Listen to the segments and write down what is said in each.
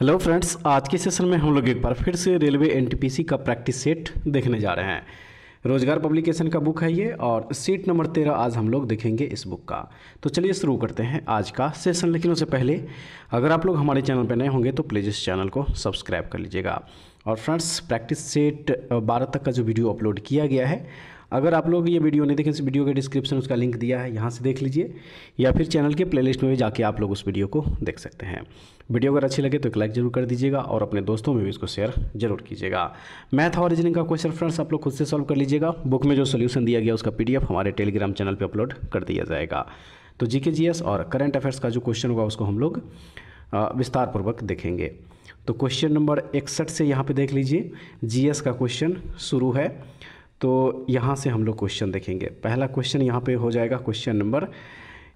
Hello friends, आज के session में हम लोग एक बार फिर से रेलवे एनटीपीसी का प्रैक्टिस सेट देखने जा रहे हैं। रोजगार पब्लिकेशन का बुक है ये और सीट नंबर 13 आज हम लोग देखेंगे इस बुक का। तो चलिए शुरू करते हैं आज का सेशन। लेकिन उससे पहले अगर आप लोग हमारे चैनल पर नए होंगे तो प्लीज़ इस चैनल को सब्सक्राइब कर लीजिएगा। और फ्रेंड्स, प्रैक्टिस सेट 12 तक का जो वीडियो अपलोड किया गया है, अगर आप लोग ये वीडियो नहीं देखें, इस वीडियो के डिस्क्रिप्शन उसका लिंक दिया है, यहाँ से देख लीजिए, या फिर चैनल के प्लेलिस्ट में भी जाके आप लोग उस वीडियो को देख सकते हैं। वीडियो अगर अच्छी लगे तो एक लाइक जरूर कर दीजिएगा और अपने दोस्तों में भी इसको शेयर जरूर कीजिएगा। मैथ और रीजनिंग का क्वेश्चन फ्रेंड्स आप लोग खुद से सॉल्व कर लीजिएगा। बुक में जो सोल्यूशन दिया गया उसका PDF हमारे टेलीग्राम चैनल पर अपलोड कर दिया जाएगा। तो GK GS और करंट अफेयर्स का जो क्वेश्चन होगा उसको हम लोग विस्तार पूर्वक देखेंगे। तो क्वेश्चन नंबर 61 से यहाँ पे देख लीजिए, GS का क्वेश्चन शुरू है। तो यहाँ से हम लोग क्वेश्चन देखेंगे। पहला क्वेश्चन यहाँ पे हो जाएगा क्वेश्चन नंबर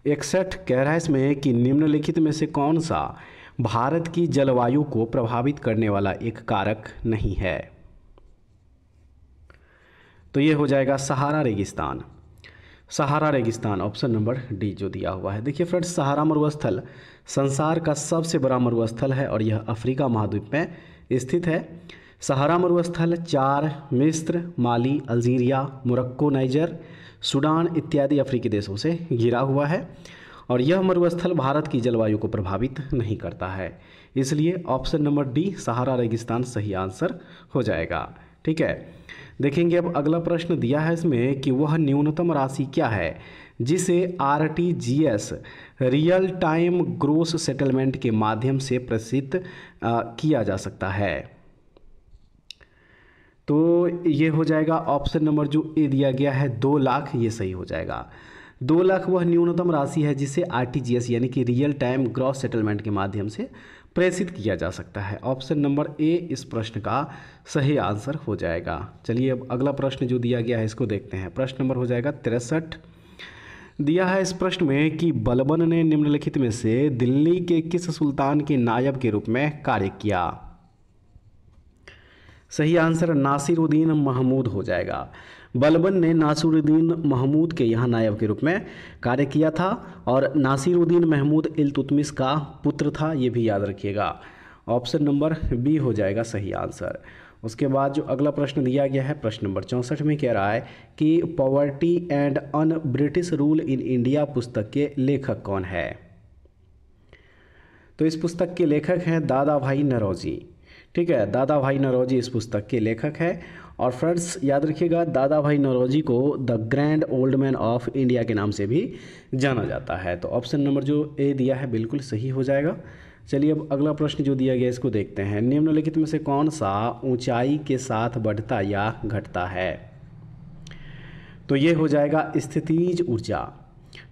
61। कह रहा है इसमें कि निम्नलिखित में से कौन सा भारत की जलवायु को प्रभावित करने वाला एक कारक नहीं है। तो ये हो जाएगा सहारा रेगिस्तान। सहारा रेगिस्तान ऑप्शन नंबर डी जो दिया हुआ है। देखिए फ्रेंड्स, सहारा मरुस्थल संसार का सबसे बड़ा मरुस्थल है और यह अफ्रीका महाद्वीप में स्थित है। सहारा मरुस्थल चाद, मिस्र, माली, अल्जीरिया, मोरक्को, नाइजर, सूडान इत्यादि अफ्रीकी देशों से घिरा हुआ है और यह मरुस्थल भारत की जलवायु को प्रभावित नहीं करता है। इसलिए ऑप्शन नंबर डी सहारा रेगिस्तान सही आंसर हो जाएगा। ठीक है, देखेंगे अब अगला प्रश्न दिया है इसमें कि वह न्यूनतम राशि क्या है जिसे RTGS real time gross settlement के माध्यम से प्रेषित किया जा सकता है। तो ये हो जाएगा ऑप्शन नंबर जो ए दिया गया है 2 लाख, ये सही हो जाएगा। 2 लाख वह न्यूनतम राशि है जिसे RTGS यानी कि रियल टाइम ग्रॉस सेटलमेंट के माध्यम से प्रेषित किया जा सकता है। ऑप्शन नंबर ए इस प्रश्न का सही आंसर हो जाएगा। चलिए अब अगला प्रश्न जो दिया गया है इसको देखते हैं। प्रश्न नंबर हो जाएगा 63। दिया है इस प्रश्न में कि बलबन ने निम्नलिखित में से दिल्ली के किस सुल्तान के नायब के रूप में कार्य किया। सही आंसर नासिरुद्दीन महमूद हो जाएगा। बलबन ने नासिरुद्दीन महमूद के यहाँ नायब के रूप में कार्य किया था और नासिरुद्दीन महमूद इल्तुतमिश का पुत्र था, ये भी याद रखिएगा। ऑप्शन नंबर बी हो जाएगा सही आंसर। उसके बाद जो अगला प्रश्न दिया गया है प्रश्न नंबर 64 में कह रहा है कि poverty and un British rule in India पुस्तक के लेखक कौन है। तो इस पुस्तक के लेखक हैं दादा भाई नौरोजी। ठीक है, दादा भाई नौरोजी इस पुस्तक के लेखक हैं। और फ्रेंड्स याद रखिएगा, दादा भाई नौरोजी को the grand old man of India के नाम से भी जाना जाता है। तो ऑप्शन नंबर जो ए दिया है बिल्कुल सही हो जाएगा। चलिए अब अगला प्रश्न जो दिया गया इसको देखते हैं। निम्नलिखित में से कौन सा ऊंचाई के साथ बढ़ता या घटता है। तो ये हो जाएगा स्थितिज ऊर्जा।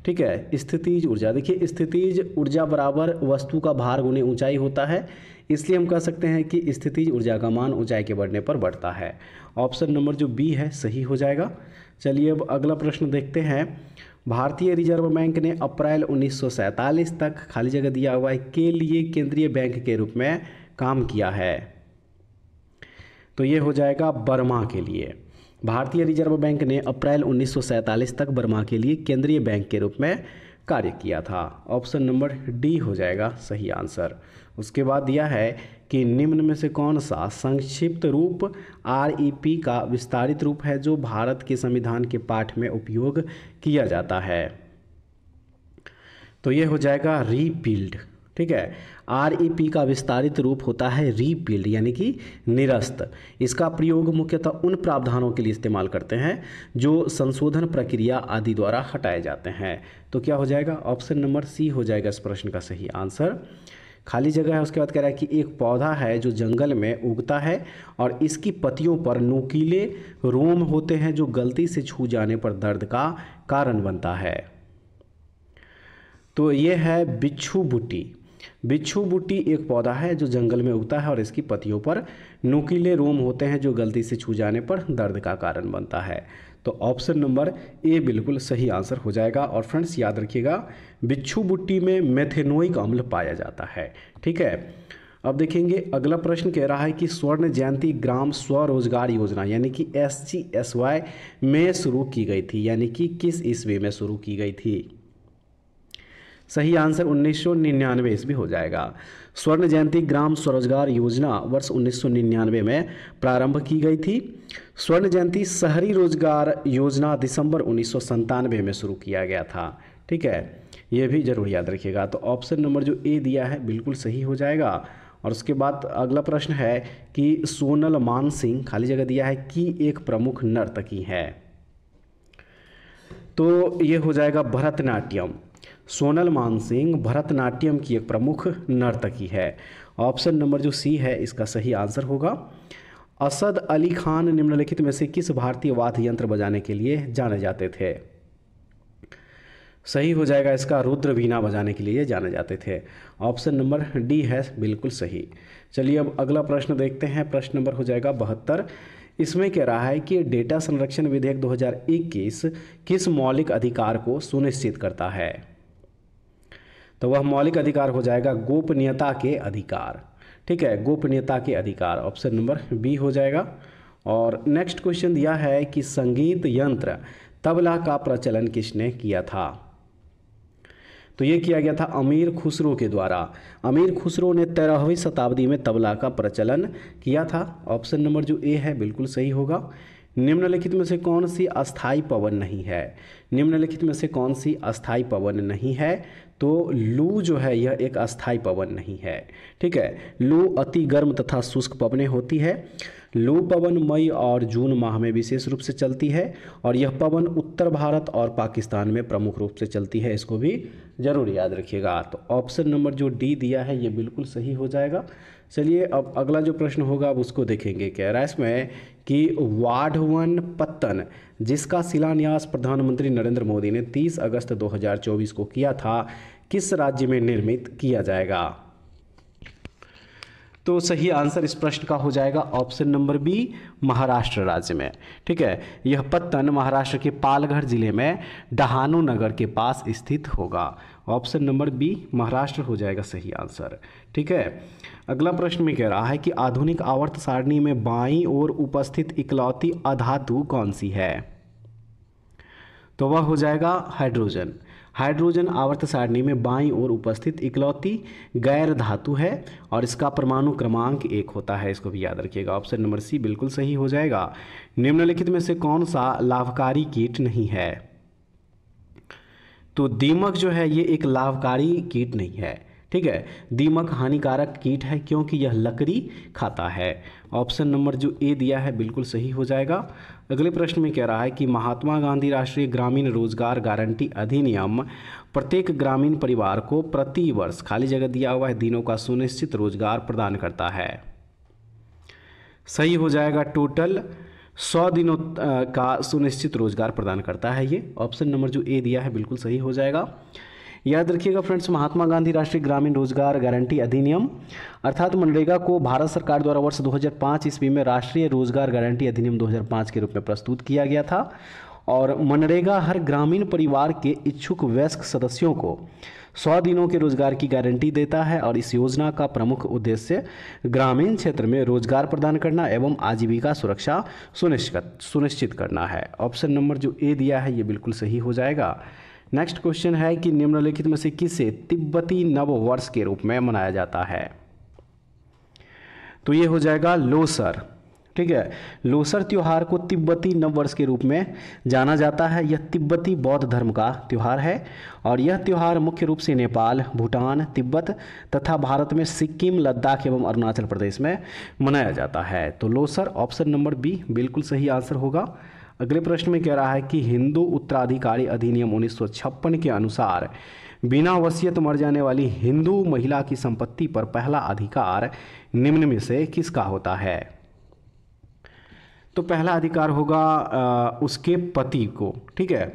ठीक है, स्थितिज ऊर्जा। देखिए, स्थितिज ऊर्जा बराबर वस्तु का भार गुने ऊंचाई होता है, इसलिए हम कह सकते हैं कि स्थितिज ऊर्जा का मान ऊंचाई के बढ़ने पर बढ़ता है। ऑप्शन नंबर जो बी है सही हो जाएगा। चलिए अब अगला प्रश्न देखते हैं। भारतीय रिजर्व बैंक ने अप्रैल 1947 तक खाली जगह दिया हुआ है के लिए केंद्रीय बैंक के रूप में काम किया है। तो ये हो जाएगा बर्मा के लिए। भारतीय रिजर्व बैंक ने अप्रैल 1947 तक बर्मा के लिए केंद्रीय बैंक के रूप में कार्य किया था। ऑप्शन नंबर डी हो जाएगा सही आंसर। उसके बाद दिया है कि निम्न में से कौन सा संक्षिप्त रूप REP का विस्तारित रूप है जो भारत के संविधान के पाठ में उपयोग किया जाता है। तो ये हो जाएगा रीपील्ड। ठीक है, REP का विस्तारित रूप होता है रीपील्ड यानी कि निरस्त। इसका प्रयोग मुख्यतः उन प्रावधानों के लिए इस्तेमाल करते हैं जो संशोधन प्रक्रिया आदि द्वारा हटाए जाते हैं। तो क्या हो जाएगा, ऑप्शन नंबर सी हो जाएगा इस प्रश्न का सही आंसर। खाली जगह है। उसके बाद कह रहा है कि एक पौधा है जो जंगल में उगता है और इसकी पत्तियों पर नुकीले रोम होते हैं जो गलती से छू जाने पर दर्द का कारण बनता है। तो ये है बिच्छू बूटी। बिच्छू बूटी एक पौधा है जो जंगल में उगता है और इसकी पत्तियों पर नुकीले रोम होते हैं जो गलती से छू जाने पर दर्द का कारण बनता है। तो ऑप्शन नंबर ए बिल्कुल सही आंसर हो जाएगा। और फ्रेंड्स याद रखिएगा, बिच्छू बूटी में मेथेनोइक अम्ल पाया जाता है। ठीक है, अब देखेंगे अगला प्रश्न कह रहा है कि स्वर्ण जयंती ग्राम स्वरोजगार योजना यानी कि SGSY में शुरू की गई थी, यानी कि किस ईस्वी में शुरू की गई थी। सही आंसर 1999 ईस्वी हो जाएगा। स्वर्ण जयंती ग्राम स्वरोजगार योजना वर्ष 1999 में प्रारंभ की गई थी। स्वर्ण जयंती शहरी रोजगार योजना दिसंबर 1997 में शुरू किया गया था। ठीक है, ये भी जरूर याद रखिएगा। तो ऑप्शन नंबर जो ए दिया है बिल्कुल सही हो जाएगा। और उसके बाद अगला प्रश्न है कि सोनल मानसिंह खाली जगह दिया है कि एक प्रमुख नर्तकी है, तो ये हो जाएगा भरतनाट्यम। सोनल मानसिंह भरतनाट्यम की एक प्रमुख नर्तकी है। ऑप्शन नंबर जो सी है इसका सही आंसर होगा। असद अली खान निम्नलिखित में से किस भारतीय वाद्य यंत्र बजाने के लिए जाने जाते थे? सही हो जाएगा इसका, रुद्र वीणा बजाने के लिए जाने जाते थे। ऑप्शन नंबर डी है बिल्कुल सही। चलिए अब अगला प्रश्न देखते हैं। प्रश्न नंबर हो जाएगा 72। इसमें कह रहा है कि डेटा संरक्षण विधेयक 2021 किस मौलिक अधिकार को सुनिश्चित करता है? तो वह मौलिक अधिकार हो जाएगा गोपनीयता के अधिकार। ठीक है, गोपनीयता के अधिकार, ऑप्शन नंबर बी हो जाएगा। और नेक्स्ट क्वेश्चन दिया है कि संगीत यंत्र तबला का प्रचलन किसने किया था? तो ये किया गया था अमीर खुसरो के द्वारा। अमीर खुसरो ने 13वीं शताब्दी में तबला का प्रचलन किया था। ऑप्शन नंबर जो ए है बिल्कुल सही होगा। निम्नलिखित में से कौन सी अस्थाई पवन नहीं है? निम्नलिखित में से कौन सी अस्थाई पवन नहीं है? तो लू जो है यह एक अस्थाई पवन नहीं है। ठीक है, लू अति गर्म तथा शुष्क पवनें होती है। लू पवन मई और जून माह में विशेष रूप से चलती है और यह पवन उत्तर भारत और पाकिस्तान में प्रमुख रूप से चलती है। इसको भी जरूर याद रखिएगा। तो ऑप्शन नंबर जो डी दिया है ये बिल्कुल सही हो जाएगा। चलिए अब अगला जो प्रश्न होगा अब उसको देखेंगे। कह रहा है इसमें कि वाढवन पत्तन जिसका शिलान्यास प्रधानमंत्री नरेंद्र मोदी ने 30 अगस्त 2024 को किया था, किस राज्य में निर्मित किया जाएगा? तो सही आंसर इस प्रश्न का हो जाएगा ऑप्शन नंबर बी, महाराष्ट्र राज्य में। ठीक है, यह पत्तन महाराष्ट्र के पालघर जिले में डहाणू नगर के पास स्थित होगा। ऑप्शन नंबर बी महाराष्ट्र हो जाएगा सही आंसर। ठीक है, अगला प्रश्न में कह रहा है कि आधुनिक आवर्त सारणी में बाईं ओर उपस्थित इकलौती अधातु कौन सी है? तो वह हो जाएगा हाइड्रोजन। हाइड्रोजन आवर्त सारणी में बाईं ओर उपस्थित इकलौती गैर धातु है और इसका परमाणु क्रमांक 1 होता है। इसको भी याद रखिएगा। ऑप्शन नंबर सी बिल्कुल सही हो जाएगा। निम्नलिखित में से कौन सा लाभकारी कीट नहीं है? तो दीमक जो है ये एक लाभकारी कीट नहीं है। ठीक है, दीमक हानिकारक कीट है क्योंकि यह लकड़ी खाता है। ऑप्शन नंबर जो ए दिया है बिल्कुल सही हो जाएगा। अगले प्रश्न में कह रहा है कि महात्मा गांधी राष्ट्रीय ग्रामीण रोजगार गारंटी अधिनियम प्रत्येक ग्रामीण परिवार को प्रति वर्ष खाली जगह दिया हुआ है दिनों का सुनिश्चित रोजगार प्रदान करता है। सही हो जाएगा, टोटल 100 दिनों का सुनिश्चित रोजगार प्रदान करता है ये। ऑप्शन नंबर जो ए दिया है बिल्कुल सही हो जाएगा। याद रखिएगा फ्रेंड्स, महात्मा गांधी राष्ट्रीय ग्रामीण रोजगार गारंटी अधिनियम अर्थात मनरेगा को भारत सरकार द्वारा वर्ष 2005 ईस्वी में राष्ट्रीय रोजगार गारंटी अधिनियम 2005 के रूप में प्रस्तुत किया गया था। और मनरेगा हर ग्रामीण परिवार के इच्छुक वयस्क सदस्यों को 100 दिनों के रोजगार की गारंटी देता है और इस योजना का प्रमुख उद्देश्य ग्रामीण क्षेत्र में रोजगार प्रदान करना एवं आजीविका सुरक्षा सुनिश्चित करना है। ऑप्शन नंबर जो ए दिया है ये बिल्कुल सही हो जाएगा। नेक्स्ट क्वेश्चन है कि निम्नलिखित में से किसे तिब्बती नव वर्ष के रूप में मनाया जाता है? तो ये हो जाएगा लोसर। ठीक है, लोसर त्योहार को तिब्बती नव वर्ष के रूप में जाना जाता है। यह तिब्बती बौद्ध धर्म का त्यौहार है और यह त्यौहार मुख्य रूप से नेपाल, भूटान, तिब्बत तथा भारत में सिक्किम, लद्दाख एवं अरुणाचल प्रदेश में मनाया जाता है। तो लोसर ऑप्शन नंबर बी बिल्कुल सही आंसर होगा। अगले प्रश्न में कह रहा है कि हिंदू उत्तराधिकारी अधिनियम 1956 के अनुसार बिना वसीयत मर जाने वाली हिंदू महिला की संपत्ति पर पहला अधिकार निम्न में से किसका होता है? तो पहला अधिकार होगा उसके पति को। ठीक है,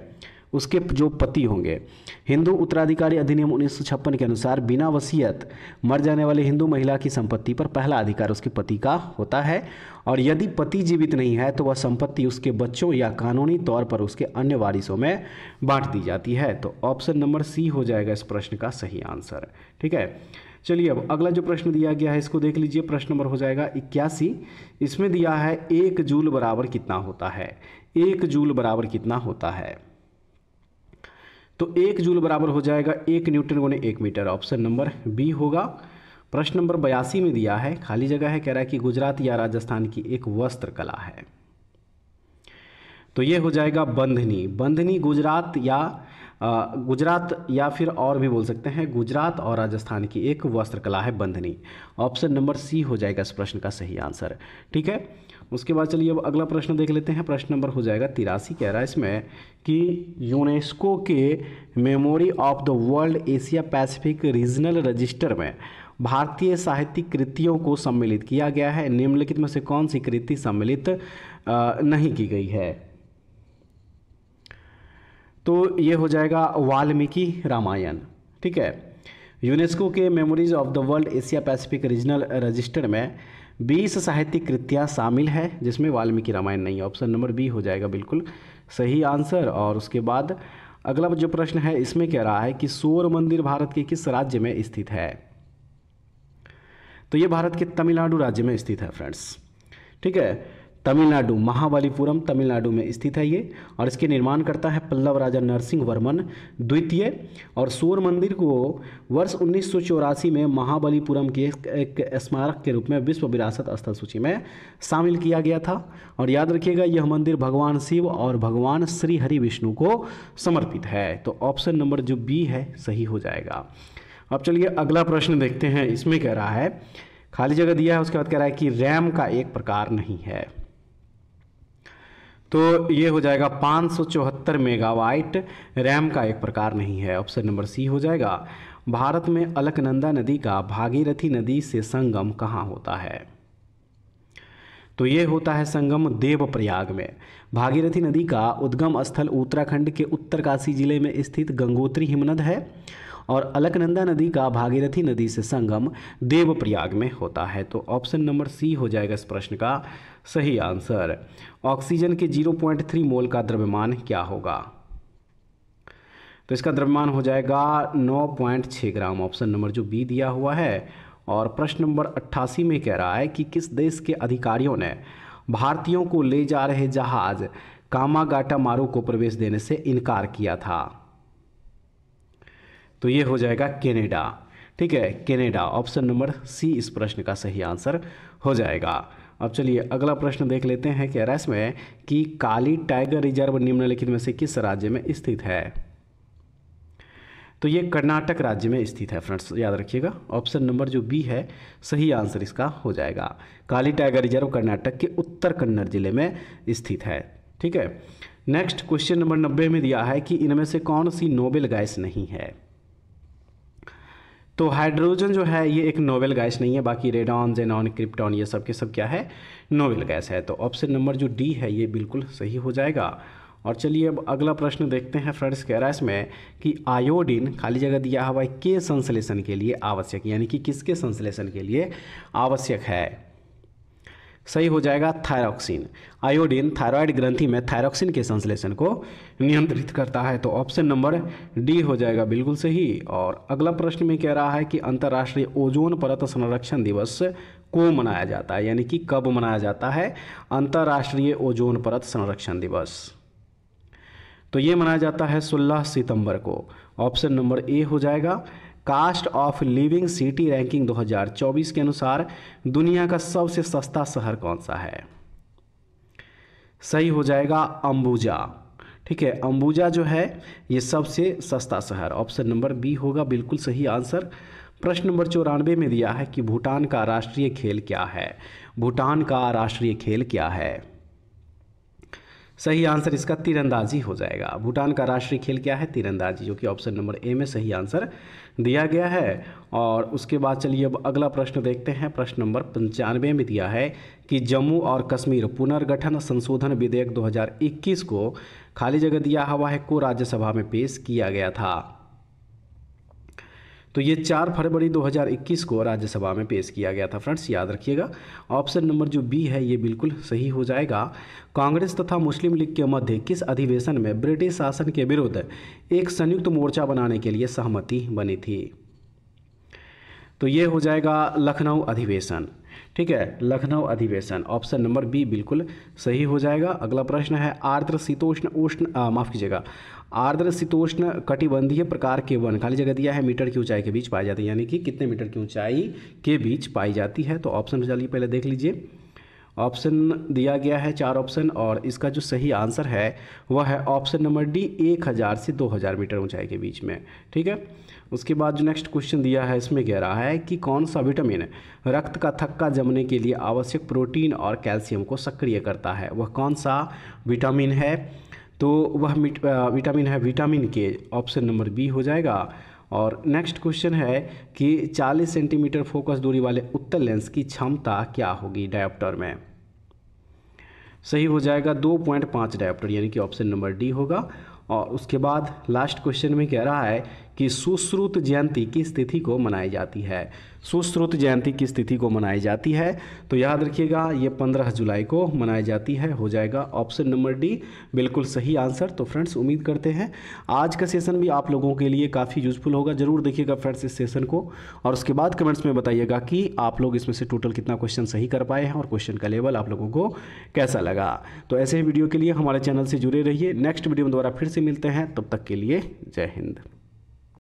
उसके जो पति होंगे। हिंदू उत्तराधिकारी अधिनियम 1956 के अनुसार बिना वसीयत मर जाने वाली हिंदू महिला की संपत्ति पर पहला अधिकार उसके पति का होता है और यदि पति जीवित नहीं है तो वह संपत्ति उसके बच्चों या कानूनी तौर पर उसके अन्य वारिसों में बांट दी जाती है। तो ऑप्शन नंबर सी हो जाएगा इस प्रश्न का सही आंसर। ठीक है, चलिए अब अगला जो प्रश्न दिया गया है इसको देख लीजिए। प्रश्न नंबर हो जाएगा 81। इसमें दिया है 1 जूल बराबर कितना होता है? 1 जूल बराबर कितना होता है? तो 1 जूल बराबर हो जाएगा 1 न्यूटन गुने 1 मीटर। ऑप्शन नंबर बी होगा। प्रश्न नंबर 82 में दिया है, खाली जगह है, कह रहा है कि गुजरात या राजस्थान की एक वस्त्र कला है। तो ये हो जाएगा बंधनी। बंधनी गुजरात या फिर और भी बोल सकते हैं, गुजरात और राजस्थान की एक वस्त्र कला है बंधनी। ऑप्शन नंबर सी हो जाएगा इस प्रश्न का सही आंसर। ठीक है, उसके बाद चलिए अब अगला प्रश्न देख लेते हैं। प्रश्न नंबर हो जाएगा 83। कह रहा है इसमें कि यूनेस्को के memory of the world Asia Pacific regional register में भारतीय साहित्यिक कृतियों को सम्मिलित किया गया है। निम्नलिखित में से कौन सी कृति सम्मिलित नहीं की गई है? तो ये हो जाएगा वाल्मीकि रामायण। ठीक है, यूनेस्को के memories of the world Asia Pacific regional register में 20 साहित्यिक कृतियाँ शामिल है, जिसमें वाल्मीकि रामायण नहीं है। ऑप्शन नंबर बी हो जाएगा बिल्कुल सही आंसर। और उसके बाद अगला जो प्रश्न है इसमें कह रहा है कि सूर्य मंदिर भारत के किस राज्य में स्थित है? तो ये भारत के तमिलनाडु राज्य में स्थित है फ्रेंड्स। ठीक है, तमिलनाडु, महाबलीपुरम तमिलनाडु में स्थित है ये, और इसके निर्माण करता है पल्लव राजा नरसिंह वर्मन द्वितीय। और सूर्य मंदिर को वर्ष 1984 में महाबलीपुरम के एक स्मारक के रूप में विश्व विरासत स्थल सूची में शामिल किया गया था। और याद रखिएगा यह मंदिर भगवान शिव और भगवान श्री हरि विष्णु को समर्पित है। तो ऑप्शन नंबर जो बी है सही हो जाएगा। अब चलिए अगला प्रश्न देखते हैं। इसमें कह रहा है, खाली जगह दिया है, उसके बाद कह रहा है कि रैम का एक प्रकार नहीं है। तो ये हो जाएगा 574 मेगावाट रैम का एक प्रकार नहीं है। ऑप्शन नंबर सी हो जाएगा। भारत में अलकनंदा नदी का भागीरथी नदी से संगम कहाँ होता है? तो ये होता है संगम देवप्रयाग में। भागीरथी नदी का उद्गम स्थल उत्तराखंड के उत्तरकाशी जिले में स्थित गंगोत्री हिमनद है, और अलकनंदा नदी का भागीरथी नदी से संगम देवप्रयाग में होता है। तो ऑप्शन नंबर सी हो जाएगा इस प्रश्न का सही आंसर। ऑक्सीजन के 0.3 मोल का द्रव्यमान क्या होगा? तो इसका द्रव्यमान हो जाएगा 9.6 ग्राम। ऑप्शन नंबर जो बी दिया हुआ है। और प्रश्न नंबर 88 में कह रहा है कि किस देश के अधिकारियों ने भारतीयों को ले जा रहे जहाज कामागाटा मारू को प्रवेश देने से इनकार किया था? तो ये हो जाएगा कनाडा। ठीक है, कनाडा। ऑप्शन नंबर सी इस प्रश्न का सही आंसर हो जाएगा। अब चलिए अगला प्रश्न देख लेते हैं। कह रहा है इसमें कि काली टाइगर रिजर्व निम्नलिखित में से किस राज्य में स्थित है? तो ये कर्नाटक राज्य में स्थित है फ्रेंड्स, याद रखिएगा। ऑप्शन नंबर जो बी है सही आंसर इसका हो जाएगा। काली टाइगर रिजर्व कर्नाटक के उत्तर कन्नड़ जिले में स्थित है। ठीक है, नेक्स्ट क्वेश्चन नंबर 90 में दिया है कि इनमें से कौन सी नोबेल गैस नहीं है? तो हाइड्रोजन जो है ये एक नोबेल गैस नहीं है, बाकी रेडॉन, जेनॉन, क्रिप्टॉन ये सब के सब क्या है? नोबेल गैस है। तो ऑप्शन नंबर जो डी है ये बिल्कुल सही हो जाएगा। और चलिए अब अगला प्रश्न देखते हैं फ्रेंड्स। कह रहा है इसमें कि आयोडीन, खाली जगह दिया हुआ है, के संश्लेषण के लिए आवश्यक, यानी कि किसके संश्लेषण के लिए आवश्यक है? सही हो जाएगा थायरॉक्सिन। आयोडीन थायराइड ग्रंथि में थायरॉक्सिन के संश्लेषण को नियंत्रित करता है। तो ऑप्शन नंबर डी हो जाएगा बिल्कुल सही। और अगला प्रश्न में कह रहा है कि अंतर्राष्ट्रीय ओजोन परत संरक्षण दिवस को मनाया जाता है, यानी कि कब मनाया जाता है अंतर्राष्ट्रीय ओजोन परत संरक्षण दिवस? तो ये मनाया जाता है 16 सितंबर को। ऑप्शन नंबर ए हो जाएगा। Cost of living city ranking 2024 के अनुसार दुनिया का सबसे सस्ता शहर कौन सा है? सही हो जाएगा अंबुजा। ठीक है, अंबुजा जो है ये सबसे सस्ता शहर। ऑप्शन नंबर बी होगा बिल्कुल सही आंसर। प्रश्न नंबर 94 में दिया है कि भूटान का राष्ट्रीय खेल क्या है? भूटान का राष्ट्रीय खेल क्या है? सही आंसर इसका तीरंदाजी हो जाएगा। भूटान का राष्ट्रीय खेल क्या है? तीरंदाजी, जो कि ऑप्शन नंबर ए में सही आंसर दिया गया है। और उसके बाद चलिए अब अगला प्रश्न देखते हैं। प्रश्न नंबर 95 में दिया है कि जम्मू और कश्मीर पुनर्गठन संशोधन विधेयक 2021 को, खाली जगह दिया हुआ है, को राज्यसभा में पेश किया गया था? तो ये 4 फरवरी 2021 को राज्यसभा में पेश किया गया था फ्रेंड्स, याद रखिएगा। ऑप्शन नंबर जो बी है ये बिल्कुल सही हो जाएगा। कांग्रेस तथा मुस्लिम लीग के मध्य किस अधिवेशन में ब्रिटिश शासन के विरुद्ध एक संयुक्त मोर्चा बनाने के लिए सहमति बनी थी? तो ये हो जाएगा लखनऊ अधिवेशन। ठीक है, लखनऊ अधिवेशन, ऑप्शन नंबर बी बिल्कुल सही हो जाएगा। अगला प्रश्न है आर्द्र शीतोष्ण उष्ण माफ़ कीजिएगा, आर्द्र शीतोष्ण कटिबंधीय प्रकार के वन, खाली जगह दिया है, मीटर की ऊंचाई के बीच पाई जाती है, यानी कि कितने मीटर की ऊंचाई के बीच पाई जाती है। तो ऑप्शन चलिए पहले देख लीजिए। ऑप्शन दिया गया है 4 ऑप्शन, और इसका जो सही आंसर है वह है ऑप्शन नंबर डी, 1000 से 2000 मीटर ऊंचाई के बीच में। ठीक है, उसके बाद जो नेक्स्ट क्वेश्चन दिया है इसमें कह रहा है कि कौन सा विटामिन रक्त का थक्का जमने के लिए आवश्यक प्रोटीन और कैल्शियम को सक्रिय करता है, वह कौन सा विटामिन है। तो वह विटामिन है विटामिन के, ऑप्शन नंबर बी हो जाएगा। और नेक्स्ट क्वेश्चन है कि 40 सेंटीमीटर फोकस दूरी वाले उत्तल लेंस की क्षमता क्या होगी डायोप्टर में। सही हो जाएगा 2.5 डायोप्टर, यानी कि ऑप्शन नंबर डी होगा। और उसके बाद लास्ट क्वेश्चन में कह रहा है कि सुश्रुत जयंती किस तिथि को मनाई जाती है। सुश्रुत जयंती किस तिथि को मनाई जाती है, तो याद रखिएगा ये 15 जुलाई को मनाई जाती है, हो जाएगा ऑप्शन नंबर डी बिल्कुल सही आंसर। तो फ्रेंड्स उम्मीद करते हैं आज का सेशन भी आप लोगों के लिए काफ़ी यूजफुल होगा। ज़रूर देखिएगा फ्रेंड्स इस सेशन को, और उसके बाद कमेंट्स में बताइएगा कि आप लोग इसमें से टोटल कितना क्वेश्चन सही कर पाए हैं और क्वेश्चन का लेवल आप लोगों को कैसा लगा। तो ऐसे ही वीडियो के लिए हमारे चैनल से जुड़े रहिए। नेक्स्ट वीडियो में दोबारा फिर से मिलते हैं, तब तक के लिए जय हिंद।